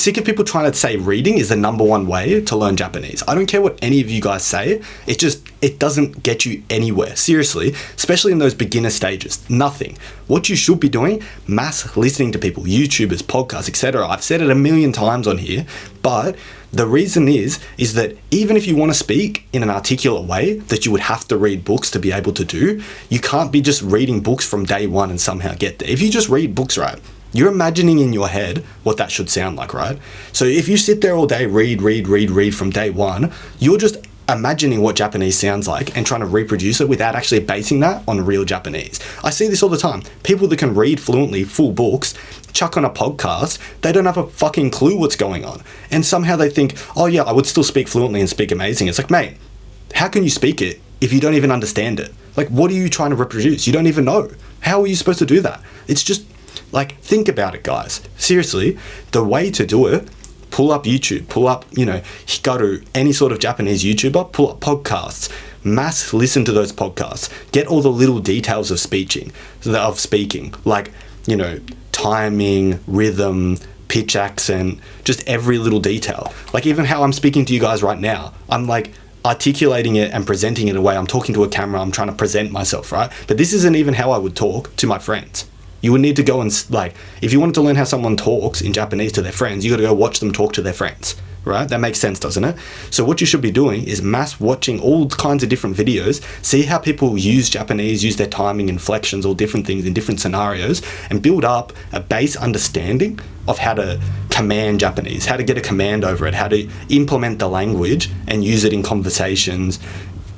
sick of people trying to say reading is the number one way to learn Japanese. I don't care what any of you guys say. It doesn't get you anywhere. Seriously, especially in those beginner stages. Nothing. What you should be doing, mass listening to people, YouTubers, podcasts, etc. I've said it a million times on here, but the reason is that even if you want to speak in an articulate way that you would have to read books to be able to do, you can't be just reading books from day one and somehow get there. If you just read books, right, you're imagining in your head what that should sound like, right? So if you sit there all day, read from day one, you're just imagining what Japanese sounds like and trying to reproduce it without actually basing that on real Japanese. I see this all the time. People that can read fluently full books, chuck on a podcast, they don't have a fucking clue what's going on. And somehow they think, oh yeah, I would still speak fluently and speak amazing. It's like, mate, how can you speak it if you don't even understand it? Like, what are you trying to reproduce? You don't even know. How are you supposed to do that? It's just, like, think about it, guys. Seriously, the way to do it, pull up YouTube, pull up, Hikaru, any sort of Japanese YouTuber, pull up podcasts, mass listen to those podcasts, get all the little details of speaking, like, timing, rhythm, pitch accent, just every little detail. Like even how I'm speaking to you guys right now, I'm like articulating it and presenting it in a way. I'm talking to a camera, I'm trying to present myself, right? But this isn't even how I would talk to my friends. You would need to go and, if you wanted to learn how someone talks in Japanese to their friends, you got to go watch them talk to their friends, right? That makes sense, doesn't it? So what you should be doing is mass watching all kinds of different videos, see how people use Japanese, use their timing, inflections, all different things in different scenarios, and build up a base understanding of how to command Japanese, how to get a command over it, how to implement the language and use it in conversations,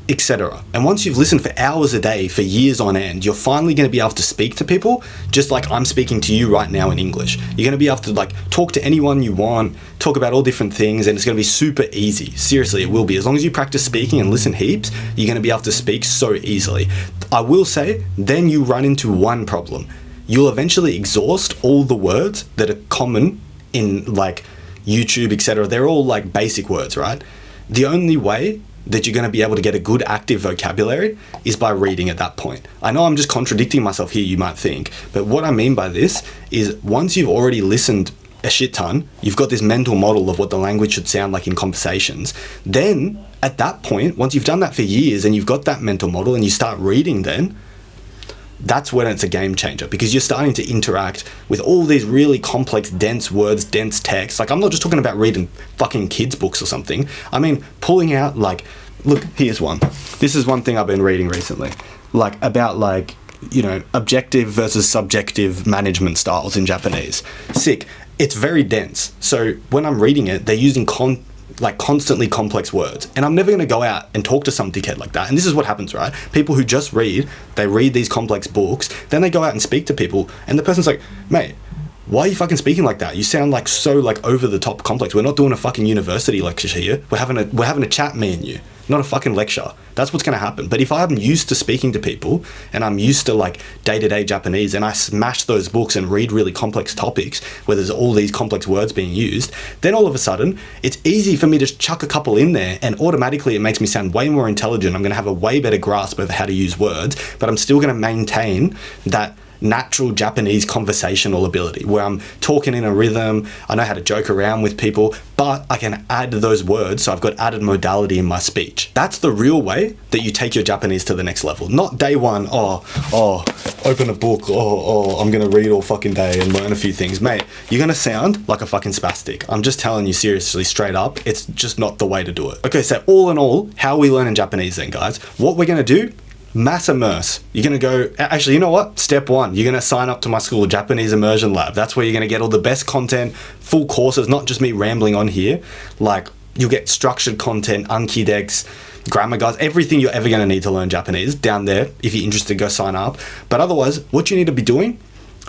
etc. And once you've listened for hours a day for years on end, you're finally going to be able to speak to people just like I'm speaking to you right now in English. You're going to be able to talk to anyone you want, talk about all different things, and it's going to be super easy. Seriously, it will be. As long as you practice speaking and listen heaps, you're going to be able to speak so easily. I will say, then you run into one problem. You'll eventually exhaust all the words that are common in YouTube, etc. They're all basic words, right? The only way that you're going to be able to get a good active vocabulary is by reading at that point. I know I'm just contradicting myself here, you might think, but what I mean by this is once you've already listened a shit ton, you've got this mental model of what the language should sound like in conversations, then at that point, once you've done that for years and you've got that mental model and you start reading, then that's when it's a game changer, because you're starting to interact with all these really complex, dense words, dense text. I'm not just talking about reading fucking kids' books or something. I mean, pulling out look, here's one. This is one thing I've been reading recently, about objective versus subjective management styles in Japanese. Sick. It's very dense. So when I'm reading it, they're using constantly complex words, and I'm never going to go out and talk to some dickhead like that. And this is what happens, right? People who just read these complex books, then they go out and speak to people, and the person's like, mate, why are you fucking speaking like that? You sound so over the top complex. We're not doing a fucking university lecture here. We're having a chat, me and you, not a fucking lecture. That's what's going to happen. But if I'm used to speaking to people and I'm used to day-to-day Japanese, and I smash those books and read really complex topics where there's all these complex words being used, then all of a sudden it's easy for me to chuck a couple in there, and automatically it makes me sound way more intelligent. I'm going to have a way better grasp over how to use words, but I'm still going to maintain that natural Japanese conversational ability where I'm talking in a rhythm. I know how to joke around with people, but I can add those words, so I've got added modality in my speech. That's the real way that you take your Japanese to the next level. Not day one, open a book, I'm gonna read all fucking day and learn a few things. Mate, you're gonna sound like a fucking spastic. I'm just telling you seriously, straight up, it's just not the way to do it. Okay, so all in all, how are we learning Japanese then, guys? What we're gonna do, mass immerse. You're going to go, actually, you know what? Step one, you're going to sign up to my school, Japanese Immersion Lab. That's where you're going to get all the best content, full courses, not just me rambling on here. You'll get structured content, Anki decks, grammar guides, everything you're ever going to need to learn Japanese down there. If you're interested, go sign up. But otherwise, what you need to be doing,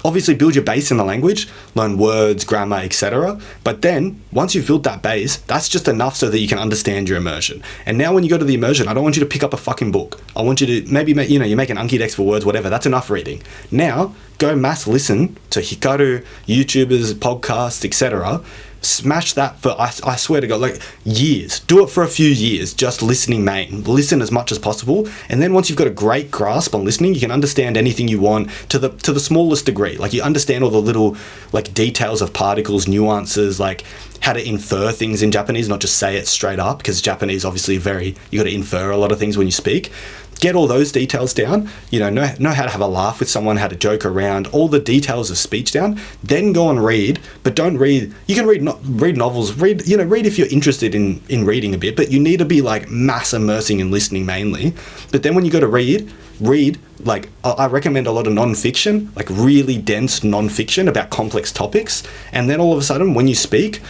obviously build your base in the language, learn words, grammar, etc. But then once you've built that base, that's just enough so that you can understand your immersion. And now when you go to the immersion, I don't want you to pick up a fucking book. I want you to maybe you make an Anki dex for words, whatever. That's enough reading. Now go mass listen to Hikaru, YouTubers, podcasts, etc. Smash that for, I swear to God, like years. Do it for a few years, just listening main. Listen as much as possible. And then once you've got a great grasp on listening, you can understand anything you want to the smallest degree. Like you understand all the little like details of particles, nuances, like how to infer things in Japanese, not just say it straight up, because Japanese obviously you got to infer a lot of things when you speak. Get all those details down, know how to have a laugh with someone, how to joke around, all the details of speech down, then go and read. But don't read, you can read novels, read if you're interested in reading a bit, but you need to be like mass immersing and listening mainly. But then when you go to read, like I recommend a lot of non-fiction, like really dense non-fiction about complex topics. And then all of a sudden when you speak,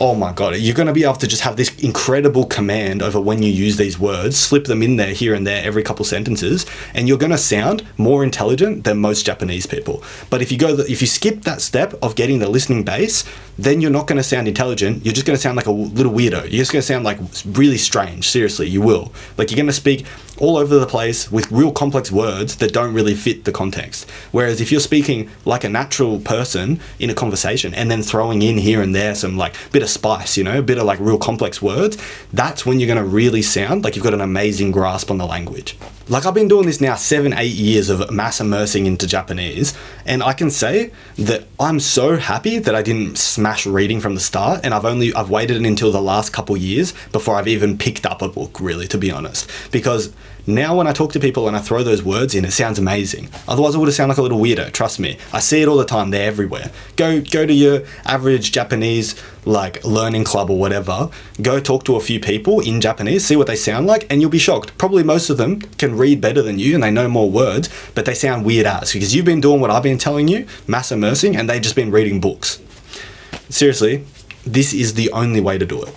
oh my God, you're going to be able to just have this incredible command over when you use these words, slip them in there, here and there, every couple sentences, and you're going to sound more intelligent than most Japanese people. But if you skip that step of getting the listening base, then you're not going to sound intelligent. You're just going to sound like a little weirdo. You're just going to sound like really strange. Seriously, you will. Like you're going to speak all over the place with real complex words that don't really fit the context. Whereas if you're speaking like a natural person in a conversation and then throwing in here and there some like bit of spice, a bit of like real complex words, that's when you're going to really sound like you've got an amazing grasp on the language. Like I've been doing this now 7-8 years of mass immersing into Japanese, and I can say that I'm so happy that I didn't smash reading from the start, and I've waited until the last couple years before I've even picked up a book, really, to be honest. Because now when I talk to people and I throw those words in, it sounds amazing. Otherwise it would have sounded like a little weirdo, trust me. I see it all the time, they're everywhere. Go to your average Japanese like learning club or whatever, go talk to a few people in Japanese, see what they sound like, and you'll be shocked. Probably most of them can read better than you and they know more words, but they sound weird as, because you've been doing what I've been telling you, mass immersing, and they've just been reading books. Seriously, this is the only way to do it.